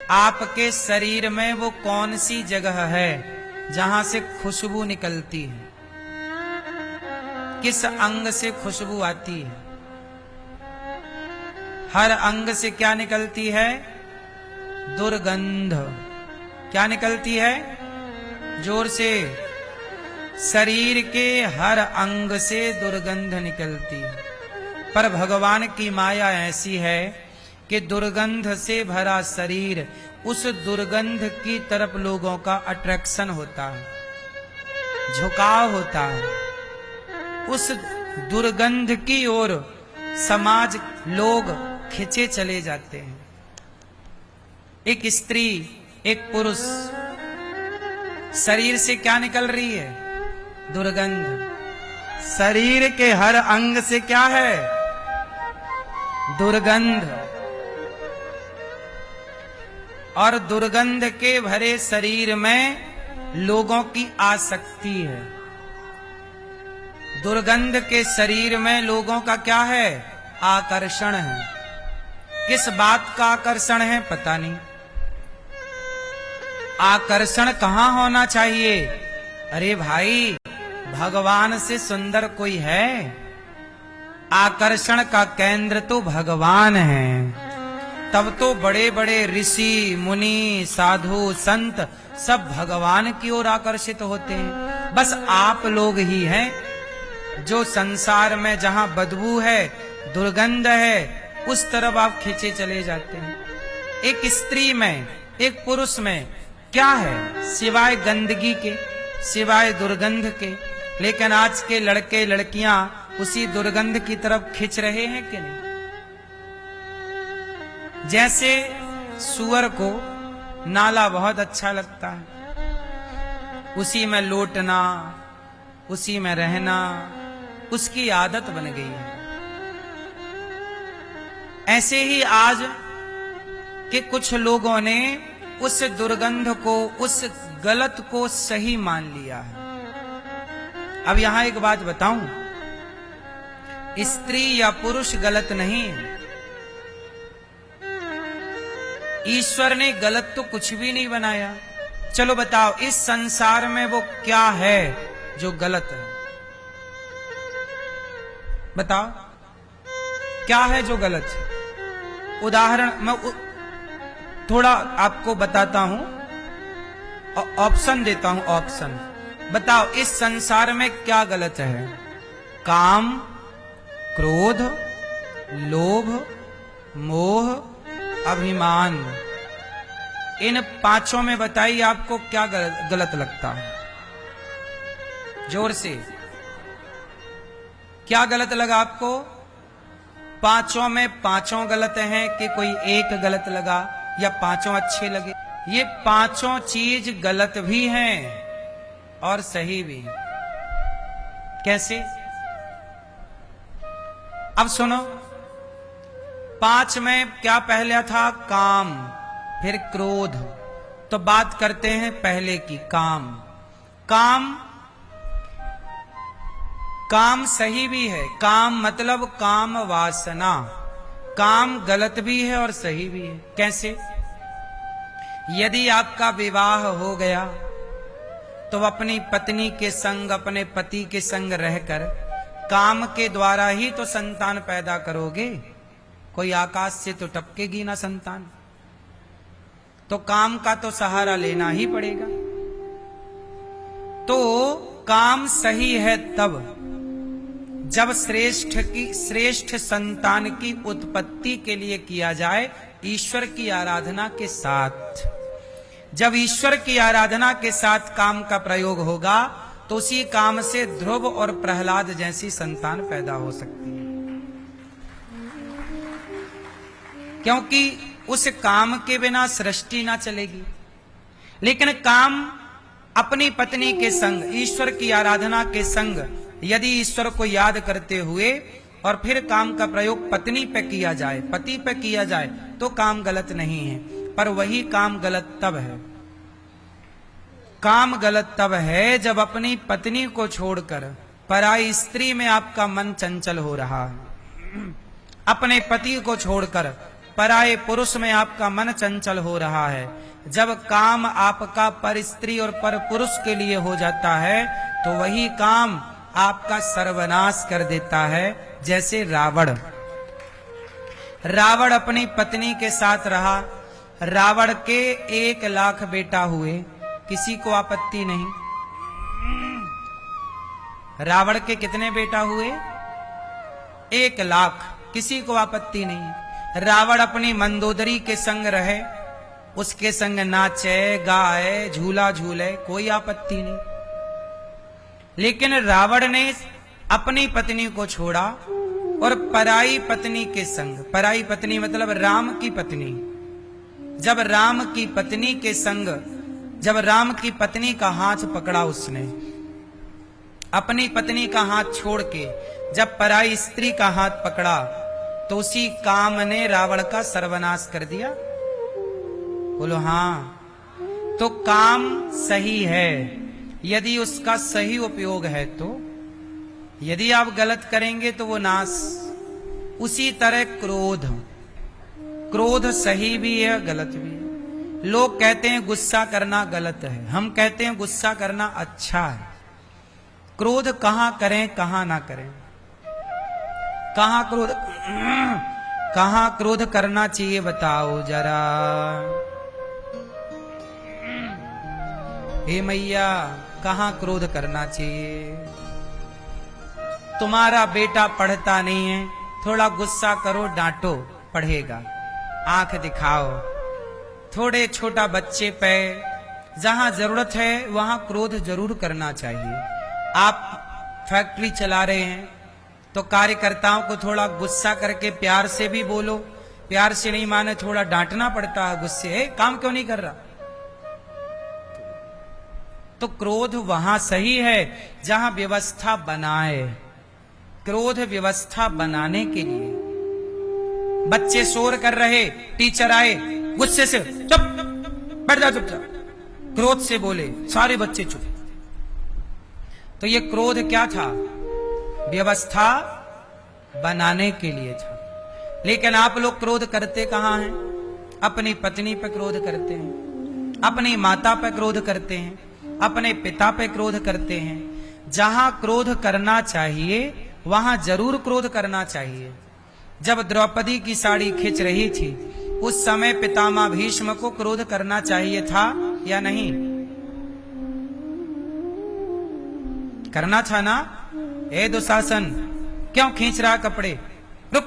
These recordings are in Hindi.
आपके शरीर में वो कौन सी जगह है जहां से खुशबू निकलती है? किस अंग से खुशबू आती है? हर अंग से क्या निकलती है? दुर्गंध। क्या निकलती है? जोर से। शरीर के हर अंग से दुर्गंध निकलती है। पर भगवान की माया ऐसी है कि दुर्गंध से भरा शरीर, उस दुर्गंध की तरफ लोगों का अट्रैक्शन होता है, झुकाव होता है। उस दुर्गंध की ओर समाज, लोग खिंचे चले जाते हैं। एक स्त्री, एक पुरुष, शरीर से क्या निकल रही है? दुर्गंध। शरीर के हर अंग से क्या है? दुर्गंध। और दुर्गंध के भरे शरीर में लोगों की आसक्ति है। दुर्गंध के शरीर में लोगों का क्या है? आकर्षण है। किस बात का आकर्षण है? पता नहीं। आकर्षण कहां होना चाहिए? अरे भाई, भगवान से सुंदर कोई है? आकर्षण का केंद्र तो भगवान है। तब तो बड़े बड़े ऋषि, मुनि, साधु, संत सब भगवान की ओर आकर्षित होते हैं। बस आप लोग ही हैं जो संसार में जहां बदबू है, दुर्गंध है, उस तरफ आप खींचे चले जाते हैं। एक स्त्री में, एक पुरुष में क्या है सिवाय गंदगी के, सिवाय दुर्गंध के? लेकिन आज के लड़के लड़कियां उसी दुर्गंध की तरफ खिंच रहे हैं कि नहीं? जैसे सुअर को नाला बहुत अच्छा लगता है, उसी में लौटना, उसी में रहना उसकी आदत बन गई है। ऐसे ही आज के कुछ लोगों ने उस दुर्गंध को, उस गलत को सही मान लिया है। अब यहां एक बात बताऊं, स्त्री या पुरुष गलत नहीं है। ईश्वर ने गलत तो कुछ भी नहीं बनाया। चलो बताओ, इस संसार में वो क्या है जो गलत है? बताओ, क्या है जो गलत है? उदाहरण मैं थोड़ा आपको बताता हूं, ऑप्शन देता हूं, ऑप्शन। बताओ, इस संसार में क्या गलत है? काम, क्रोध, लोभ, मोह, अभिमान। इन पांचों में बताइए आपको क्या गलत लगता है? जोर से। क्या गलत लगा आपको? पांचों में पांचों गलत हैं कि कोई एक गलत लगा, या पांचों अच्छे लगे? ये पांचों चीज गलत भी हैं और सही भी हैं। कैसे? अब सुनो, पांच में क्या पहले था? काम, फिर क्रोध। तो बात करते हैं पहले की, काम। काम सही भी है। काम मतलब काम वासना। काम गलत भी है और सही भी है। कैसे? यदि आपका विवाह हो गया तो अपनी पत्नी के संग, अपने पति के संग रहकर काम के द्वारा ही तो संतान पैदा करोगे। कोई आकाश से तो टपकेगी ना संतान, तो काम का तो सहारा लेना ही पड़ेगा। तो काम सही है तब जब श्रेष्ठ संतान की उत्पत्ति के लिए किया जाए ईश्वर की आराधना के साथ। जब ईश्वर की आराधना के साथ काम का प्रयोग होगा तो उसी काम से ध्रुव और प्रहलाद जैसी संतान पैदा हो सकती है। क्योंकि उस काम के बिना सृष्टि ना चलेगी। लेकिन काम अपनी पत्नी के संग, ईश्वर की आराधना के संग, यदि ईश्वर को याद करते हुए और फिर काम का प्रयोग पत्नी पे किया जाए, पति पे किया जाए, तो काम गलत नहीं है। पर वही काम गलत तब है, काम गलत तब है जब अपनी पत्नी को छोड़कर पराई स्त्री में आपका मन चंचल हो रहा है। अपने पति को छोड़कर पराये पुरुष में आपका मन चंचल हो रहा है, जब काम आपका पर स्त्री और पर पुरुष के लिए हो जाता है तो वही काम आपका सर्वनाश कर देता है। जैसे रावण अपनी पत्नी के साथ रहा, रावण के 1,00,000 बेटा हुए, किसी को आपत्ति नहीं। रावण के कितने बेटा हुए? 1,00,000, किसी को आपत्ति नहीं। रावण अपनी मंदोदरी के संग रहे, उसके संग नाचे गाए झूला झूले, कोई आपत्ति नहीं। लेकिन रावण ने अपनी पत्नी को छोड़ा और पराई पत्नी के संग, पराई पत्नी मतलब राम की पत्नी, जब राम की पत्नी के संग, जब राम की पत्नी का हाथ पकड़ा उसने, अपनी पत्नी का हाथ छोड़ के जब पराई स्त्री का हाथ पकड़ा तो उसी काम ने रावण का सर्वनाश कर दिया। बोलो हाँ। तो काम सही है यदि उसका सही उपयोग है, तो यदि आप गलत करेंगे तो वो नाश। उसी तरह क्रोध सही भी है गलत भी है। लोग कहते हैं गुस्सा करना गलत है, हम कहते हैं गुस्सा करना अच्छा है। क्रोध कहां करें कहां ना करें, कहां क्रोध करना चाहिए बताओ जरा। हे मैया, कहां क्रोध करना चाहिए? तुम्हारा बेटा पढ़ता नहीं है, थोड़ा गुस्सा करो, डांटो, पढ़ेगा। आंख दिखाओ। थोड़े छोटा बच्चे पे जहां जरूरत है वहां क्रोध जरूर करना चाहिए। आप फैक्ट्री चला रहे हैं तो कार्यकर्ताओं को थोड़ा गुस्सा करके प्यार से भी बोलो, प्यार से नहीं माने थोड़ा डांटना पड़ता है, गुस्से काम क्यों नहीं कर रहा। तो क्रोध वहां सही है जहां व्यवस्था बनाए। क्रोध व्यवस्था बनाने के लिए, बच्चे शोर कर रहे, टीचर आए, गुस्से से चुप बैठ जा, चुपचाप, क्रोध से बोले, सारे बच्चे चुप। तो ये क्रोध क्या था? व्यवस्था बनाने के लिए था। लेकिन आप लोग क्रोध करते कहां हैं? अपनी पत्नी पे क्रोध करते हैं, अपनी माता पे क्रोध करते हैं, अपने पिता पे क्रोध करते हैं। जहां क्रोध करना चाहिए वहां जरूर क्रोध करना चाहिए। जब द्रौपदी की साड़ी खिंच रही थी उस समय पितामह भीष्म को क्रोध करना चाहिए था या नहीं? करना था ना? ए दुशासन, क्यों खींच रहा कपड़े, रुक।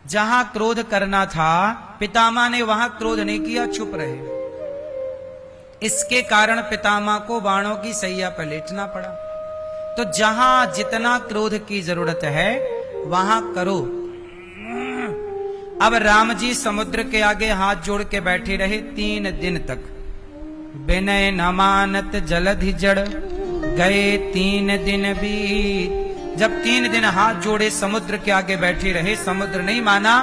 जहां क्रोध करना था पितामह ने वहां क्रोध नहीं किया, चुप रहे। इसके कारण पितामह को बाणों की सैया पर लेटना पड़ा। तो जहां जितना क्रोध की जरूरत है वहां करो। अब राम जी समुद्र के आगे हाथ जोड़ के बैठे रहे 3 दिन तक। विनय न मानत जलधि जड़, गए 3 दिन बीत। जब 3 दिन हाथ जोड़े समुद्र के आगे बैठे रहे, समुद्र नहीं माना,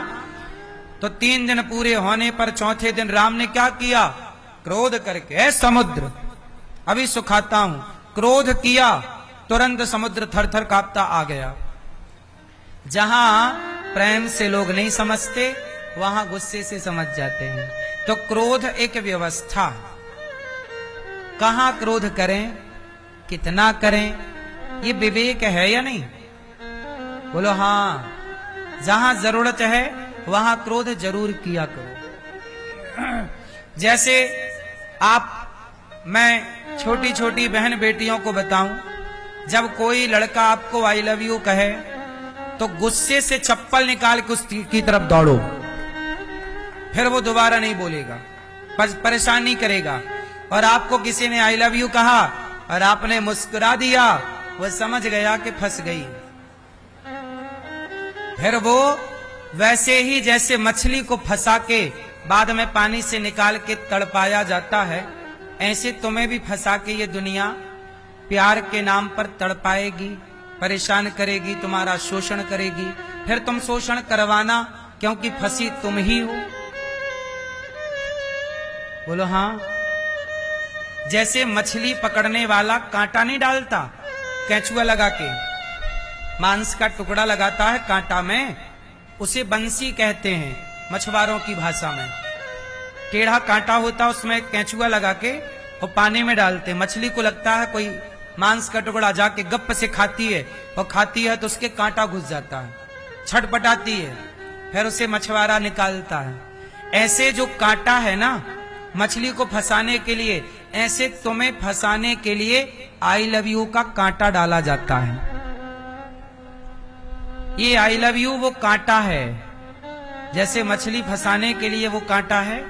तो 3 दिन पूरे होने पर चौथे दिन राम ने क्या किया? क्रोध करके, ऐ समुद्र अभी सुखाता हूं। क्रोध किया, तुरंत समुद्र थर थर कांपता आ गया। जहां प्रेम से लोग नहीं समझते वहां गुस्से से समझ जाते हैं। तो क्रोध एक व्यवस्था। कहां क्रोध करें, कितना करें, ये विवेक है या नहीं? बोलो हाँ। जहां जरूरत है वहां क्रोध जरूर किया करो। जैसे मैं छोटी छोटी बहन बेटियों को बताऊं, जब कोई लड़का आपको आई लव यू कहे तो गुस्से से चप्पल निकाल के उसकी तरफ दौड़ो, फिर वो दोबारा नहीं बोलेगा, परेशान नहीं करेगा। और आपको किसी ने आई लव यू कहा और आपने मुस्कुरा दिया, वो समझ गया कि फंस गई। फिर वो वैसे ही जैसे मछली को फंसा के बाद में पानी से निकाल के तड़पाया जाता है, ऐसे तुम्हें भी फंसा के ये दुनिया प्यार के नाम पर तड़पाएगी, परेशान करेगी, तुम्हारा शोषण करेगी। फिर तुम शोषण करवाना, क्योंकि फंसी तुम ही हो। बोलो हाँ। जैसे मछली पकड़ने वाला कांटा नहीं डालता, केंचुआ लगा के मांस का टुकड़ा लगाता है कांटा में, उसे बंसी कहते हैं। मछुआरों की भाषा में। टेढ़ा कांटा होता, उसमें केंचुआ लगा के और पानी में डालते। मछली को लगता है कोई मांस का टुकड़ा, जाके गप से खाती है, और खाती है तो उसके कांटा घुस जाता है, छटपटाती है, फिर उसे मछुआरा निकालता है। ऐसे जो कांटा है ना मछली को फंसाने के लिए, ऐसे तुम्हें फंसाने के लिए आई लव यू का कांटा डाला जाता है। ये आई लव यू वो कांटा है। जैसे मछली फंसाने के लिए वो कांटा है,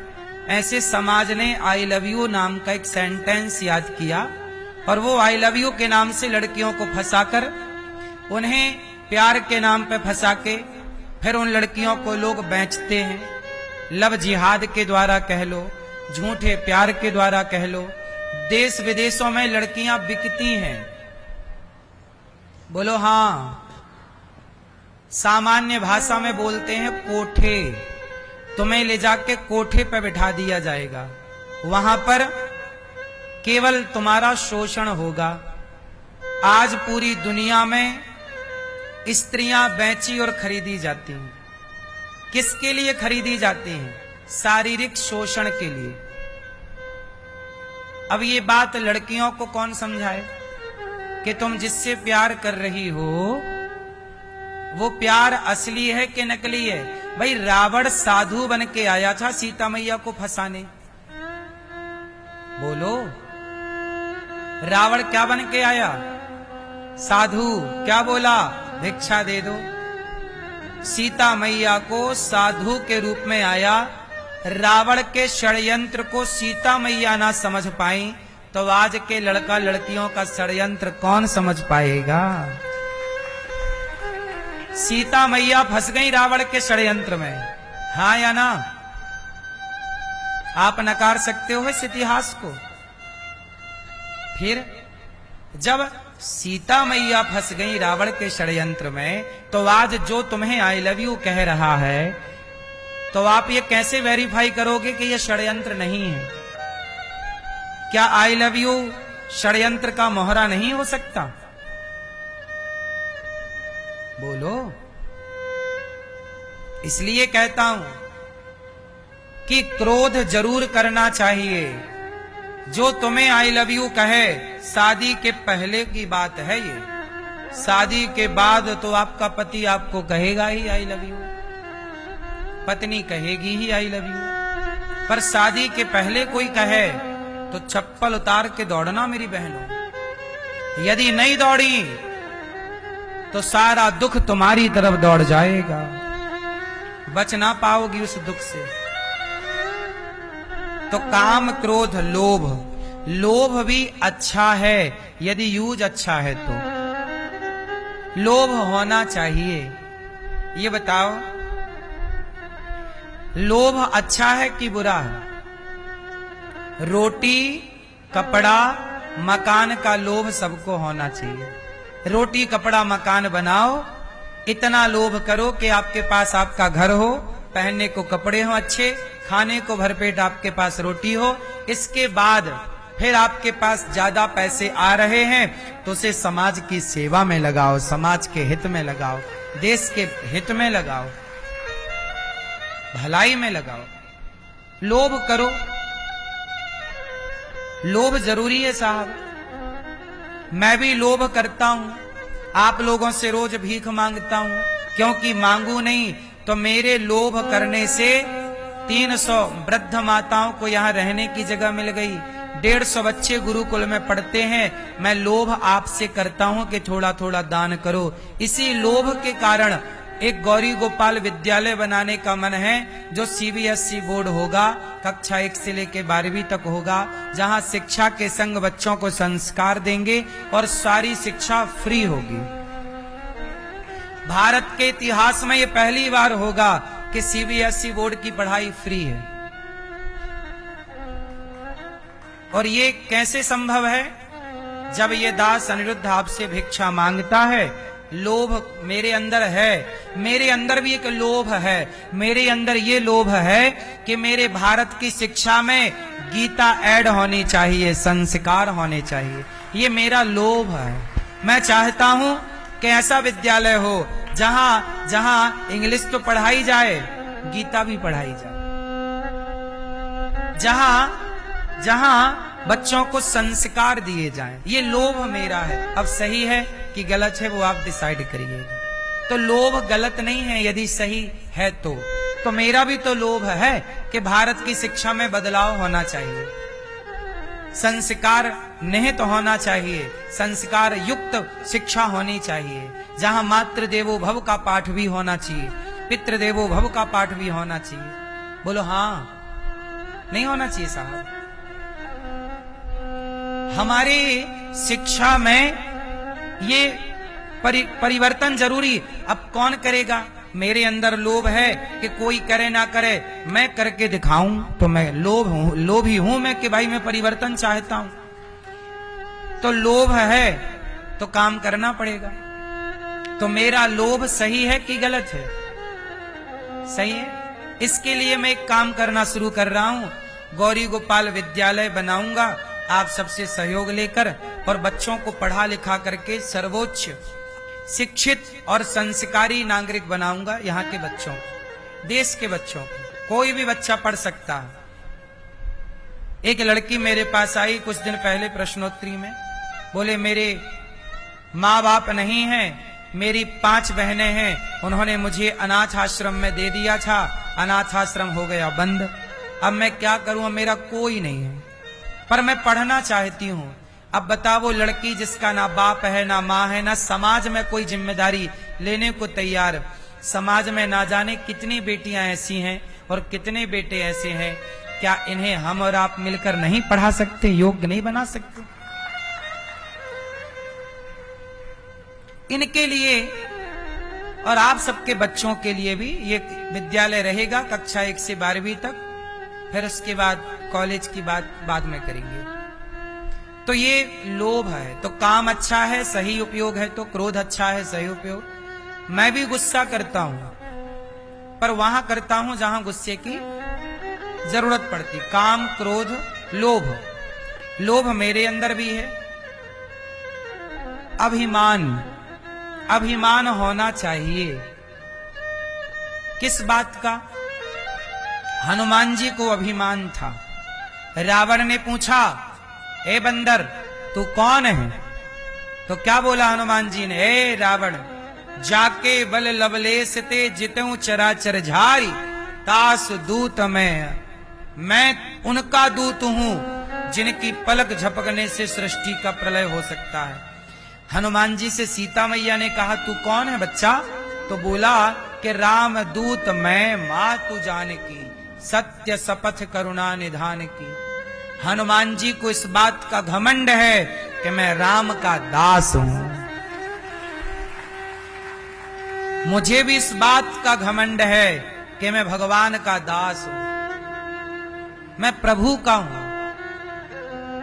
ऐसे समाज ने आई लव यू नाम का एक सेंटेंस याद किया, और वो आई लव यू के नाम से लड़कियों को फंसाकर, उन्हें प्यार के नाम पे फंसा के फिर उन लड़कियों को लोग बेचते हैं। लव जिहाद के द्वारा कह लो, झूठे प्यार के द्वारा कह लो, देश विदेशों में लड़कियां बिकती हैं। बोलो हां। सामान्य भाषा में बोलते हैं कोठे। तुम्हें ले जाके कोठे पे बिठा दिया जाएगा, वहां पर केवल तुम्हारा शोषण होगा। आज पूरी दुनिया में स्त्रियां बेची और खरीदी जाती हैं। किसके लिए खरीदी जाती हैं? शारीरिक शोषण के लिए। अब ये बात लड़कियों को कौन समझाए कि तुम जिससे प्यार कर रही हो वो प्यार असली है कि नकली है? भाई रावण साधु बन के आया था सीता मैया को फंसाने। बोलो, रावण क्या बन के आया? साधु। क्या बोला? भिक्षा दे दो। सीता मैया को साधु के रूप में आया। रावण के षड्यंत्र को सीता मैया ना समझ पाई तो आज के लड़का लड़कियों का षड्यंत्र कौन समझ पाएगा? सीता मैया फंस गई रावण के षड्यंत्र में, हाँ या ना? आप नकार सकते हो इस इतिहास को? फिर जब सीता मैया फंस गई रावण के षड्यंत्र में, तो आज जो तुम्हें आई लव यू कह रहा है, तो आप ये कैसे वेरीफाई करोगे कि ये षड्यंत्र नहीं है? क्या आई लव यू षड्यंत्र का मोहरा नहीं हो सकता? बोलो। इसलिए कहता हूं कि क्रोध जरूर करना चाहिए। जो तुम्हें आई लव यू कहे, शादी के पहले की बात है ये। शादी के बाद तो आपका पति आपको कहेगा ही आई लव यू, पत्नी कहेगी ही आई लव यू, पर शादी के पहले कोई कहे तो चप्पल उतार के दौड़ना मेरी बहनों। यदि नहीं दौड़ी तो सारा दुख तुम्हारी तरफ दौड़ जाएगा, बच ना पाओगी उस दुख से। तो काम, क्रोध, लोभ, लोभ भी अच्छा है यदि यूज अच्छा है तो। लोभ होना चाहिए। ये बताओ, लोभ अच्छा है कि बुरा है? रोटी, कपड़ा, मकान का लोभ सबको होना चाहिए। रोटी, कपड़ा, मकान बनाओ, इतना लोभ करो कि आपके पास आपका घर हो, पहनने को कपड़े हो अच्छे, खाने को भरपेट आपके पास रोटी हो। इसके बाद फिर आपके पास ज्यादा पैसे आ रहे हैं तो उसे समाज की सेवा में लगाओ, समाज के हित में लगाओ, देश के हित में लगाओ, भलाई में लगाओ। लोभ करो, लोभ जरूरी है साहब। मैं भी लोभ करता हूं, आप लोगों से रोज भीख मांगता हूं, क्योंकि मांगू नहीं तो मेरे लोभ करने से 300 वृद्ध माताओं को यहाँ रहने की जगह मिल गई, 150 बच्चे गुरुकुल में पढ़ते हैं। मैं लोभ आपसे करता हूं कि थोड़ा थोड़ा दान करो। इसी लोभ के कारण एक गौरी गोपाल विद्यालय बनाने का मन है, जो सीबीएसई बोर्ड होगा, कक्षा 1 से लेकर 12वीं तक होगा, जहां शिक्षा के संग बच्चों को संस्कार देंगे और सारी शिक्षा फ्री होगी। भारत के इतिहास में यह पहली बार होगा कि सीबीएसई बोर्ड की पढ़ाई फ्री है। और ये कैसे संभव है? जब ये दास अनिरुद्ध आपसे भिक्षा मांगता है, लोभ मेरे अंदर है, मेरे अंदर भी एक लोभ है। मेरे अंदर ये लोभ है कि मेरे भारत की शिक्षा में गीता ऐड होनी चाहिए, संस्कार होने चाहिए। ये मेरा लोभ है। मैं चाहता हूं कि ऐसा विद्यालय हो जहां इंग्लिश तो पढ़ाई जाए, गीता भी पढ़ाई जाए, जहां बच्चों को संस्कार दिए जाएं। ये लोभ मेरा है, अब सही है कि गलत है वो आप डिसाइड करिएगा। तो लोभ गलत नहीं है यदि सही है तो मेरा भी तो लोभ है कि भारत की शिक्षा में बदलाव होना चाहिए, संस्कार निहित होना चाहिए, संस्कार युक्त शिक्षा होनी चाहिए, जहां मातृ देवो भव का पाठ भी होना चाहिए, पितृ देवो भव का पाठ भी होना चाहिए। बोलो हाँ, नहीं होना चाहिए साहब? हमारी शिक्षा में ये परिवर्तन जरूरी। अब कौन करेगा? मेरे अंदर लोभ है कि कोई करे ना करे, मैं करके दिखाऊं, तो मैं लोभी हूं मैं कि भाई मैं परिवर्तन चाहता हूं। तो लोभ है तो काम करना पड़ेगा। तो मेरा लोभ सही है कि गलत है? सही है। इसके लिए मैं एक काम करना शुरू कर रहा हूं, गौरी गोपाल विद्यालय बनाऊंगा आप सबसे सहयोग लेकर, और बच्चों को पढ़ा लिखा करके सर्वोच्च शिक्षित और संस्कारी नागरिक बनाऊंगा। यहाँ के बच्चों, देश के बच्चों, कोई भी बच्चा पढ़ सकता है। एक लड़की मेरे पास आई कुछ दिन पहले प्रश्नोत्तरी में, बोले मेरे माँ बाप नहीं हैं, मेरी 5 बहनें हैं, उन्होंने मुझे अनाथ आश्रम में दे दिया था, अनाथ आश्रम हो गया बंद, अब मैं क्या करूं, मेरा कोई नहीं है, पर मैं पढ़ना चाहती हूं। अब बताओ, वो लड़की जिसका ना बाप है ना माँ है, ना समाज में कोई जिम्मेदारी लेने को तैयार, समाज में ना जाने कितनी बेटियां ऐसी हैं और कितने बेटे ऐसे हैं, क्या इन्हें हम और आप मिलकर नहीं पढ़ा सकते, योग्य नहीं बना सकते? इनके लिए और आप सबके बच्चों के लिए भी ये विद्यालय रहेगा कक्षा 1 से 12वीं तक, फिर उसके बाद कॉलेज की बात बाद में करेंगे। तो ये लोभ है। तो काम अच्छा है, सही उपयोग है, तो क्रोध अच्छा है, सही उपयोग। मैं भी गुस्सा करता हूं, पर वहां करता हूं जहां गुस्से की जरूरत पड़ती। काम, क्रोध, लोभ, लोभ मेरे अंदर भी है। अभिमान, अभिमान होना चाहिए। किस बात का? हनुमान जी को अभिमान था। रावण ने पूछा, ए बंदर तू कौन है? तो क्या बोला हनुमान जी ने, ए रावण, जाके बल लवलेस ते जितऊं चराचर झारी, तास दूत मैं उनका दूत हूं जिनकी पलक झपकने से सृष्टि का प्रलय हो सकता है। हनुमान जी से सीता मैया ने कहा, तू कौन है बच्चा? तो बोला कि राम दूत मैं, मां तू जानकी, सत्य शपथ करुणा निधान की। हनुमान जी को इस बात का घमंड है कि मैं राम का दास हूं। मुझे भी इस बात का घमंड है कि मैं भगवान का दास हूं, मैं प्रभु का हूं।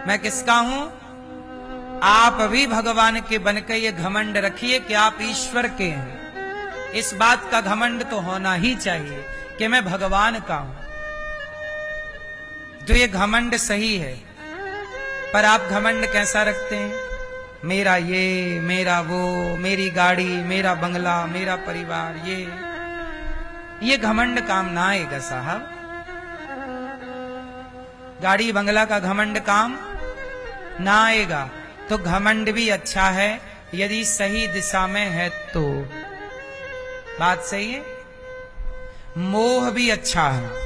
मैं किसका हूं? आप भी भगवान के बनकर ये घमंड रखिए कि आप ईश्वर के हैं। इस बात का घमंड तो होना ही चाहिए कि मैं भगवान का हूं। तो ये घमंड सही है, पर आप घमंड कैसा रखते हैं? मेरा ये, मेरा वो, मेरी गाड़ी, मेरा बंगला, मेरा परिवार, ये घमंड काम ना आएगा साहब। गाड़ी बंगला का घमंड काम ना आएगा। तो घमंड भी अच्छा है यदि सही दिशा में है तो। बात सही है। मोह भी अच्छा है।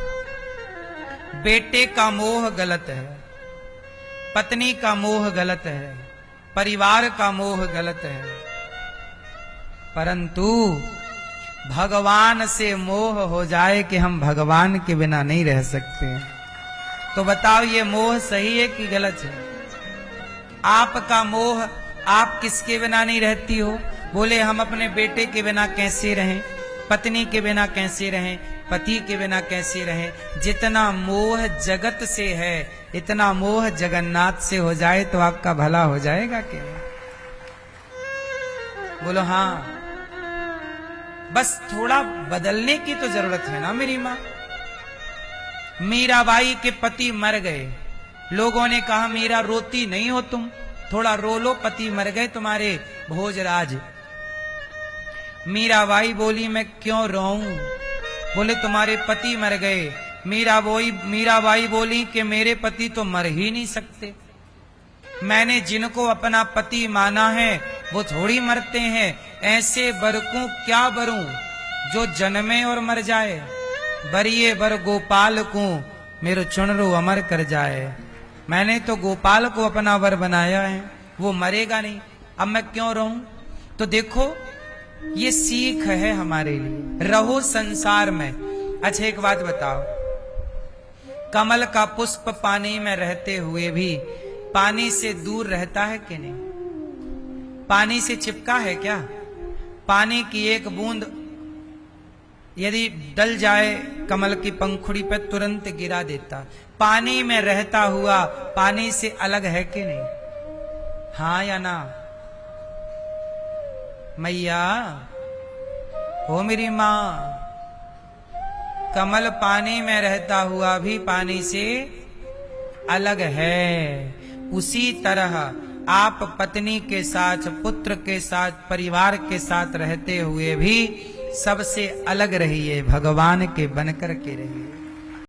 बेटे का मोह गलत है, पत्नी का मोह गलत है, परिवार का मोह गलत है, परंतु भगवान से मोह हो जाए कि हम भगवान के बिना नहीं रह सकते, तो बताओ ये मोह सही है कि गलत है? आपका मोह, आप किसके बिना नहीं रहती हो? बोले हम अपने बेटे के बिना कैसे रहें, पत्नी के बिना कैसे रहें, पति के बिना कैसे रहें? जितना मोह जगत से है, इतना मोह जगन्नाथ से हो जाए तो आपका भला हो जाएगा क्या? बोलो हाँ। बस थोड़ा बदलने की तो जरूरत है ना मेरी माँ। मीराबाई के पति मर गए, लोगों ने कहा मीरा रोती नहीं हो तुम, थोड़ा रो लो, पति मर गए तुम्हारे भोजराज। मीराबाई बोली मैं क्यों रोऊं? बोले तुम्हारे पति मर गए। मीराबाई बोली कि मेरे पति तो मर ही नहीं सकते, मैंने जिनको अपना पति माना है वो थोड़ी मरते हैं। ऐसे बर को क्या बरूं जो जन्मे और मर जाए, बरिए बर गोपाल को मेरो चुनरो अमर कर जाए। मैंने तो गोपाल को अपना वर बनाया है, वो मरेगा नहीं, अब मैं क्यों रहूं। तो देखो ये सीख है हमारे लिए, रहो संसार में। अच्छा एक बात बताओ, कमल का पुष्प पानी में रहते हुए भी पानी से दूर रहता है कि नहीं? पानी से चिपका है क्या? पानी की एक बूंद यदि डल जाए कमल की पंखुड़ी पर तुरंत गिरा देता। पानी में रहता हुआ पानी से अलग है कि नहीं? हाँ या ना? मैया हो मेरी मां, कमल पानी में रहता हुआ भी पानी से अलग है। उसी तरह आप पत्नी के साथ, पुत्र के साथ, परिवार के साथ रहते हुए भी सबसे अलग रहिए, भगवान के बनकर के रहिए।